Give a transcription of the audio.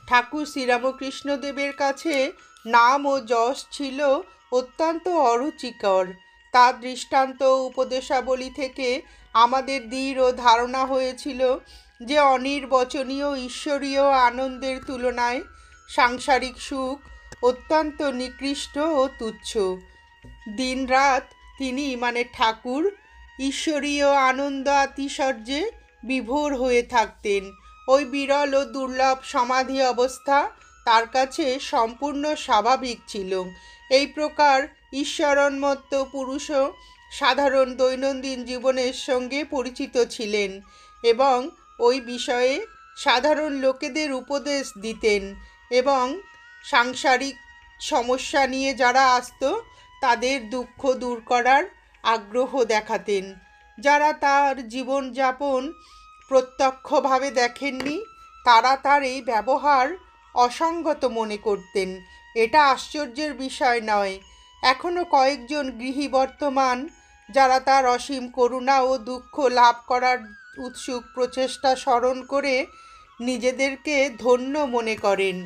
ঠাকুর শ্রীরামকৃষ্ণদেবের কাছে নাম ও যশ ছিল অত্যন্ত অরুচিকর। তার দৃষ্টান্ত উপদেশাবলী থেকে আমাদের দৃঢ় ধারণা হয়েছিল যে অনির্বচনীয় ঈশ্বরীয় আনন্দের তুলনায় সাংসারিক সুখ অত্যন্ত নিকৃষ্ট ও তুচ্ছ। দিনরাত তিনি ঠাকুর ঈশ্বরীয় আনন্দ আতিশয্যে বিভোর হয়ে থাকতেন। ওই বিরল ও দুর্লভ সমাধি অবস্থা তার কাছে সম্পূর্ণ স্বাভাবিক ছিল। এই প্রকার ঈশ্বরোন্মত্ত পুরুষও সাধারণ দৈনন্দিন জীবনের সঙ্গে পরিচিত ছিলেন এবং ওই বিষয়ে সাধারণ লোকেদের উপদেশ দিতেন এবং সাংসারিক সমস্যা নিয়ে যারা আসতো তাদের দুঃখ দূর করার আগ্রহ দেখাতেন। যারা তার জীবনযাপন প্রত্যক্ষভাবে দেখেননি তারা তার এই ব্যবহার অসঙ্গত মনে করতেন। এটা আশ্চর্যের বিষয় নয়। এখনও কয়েকজন গৃহী বর্তমান যারা তার অসীম করুণা ও দুঃখ লাভ করার উৎসুক প্রচেষ্টা স্মরণ করে নিজেদেরকে ধন্য মনে করেন।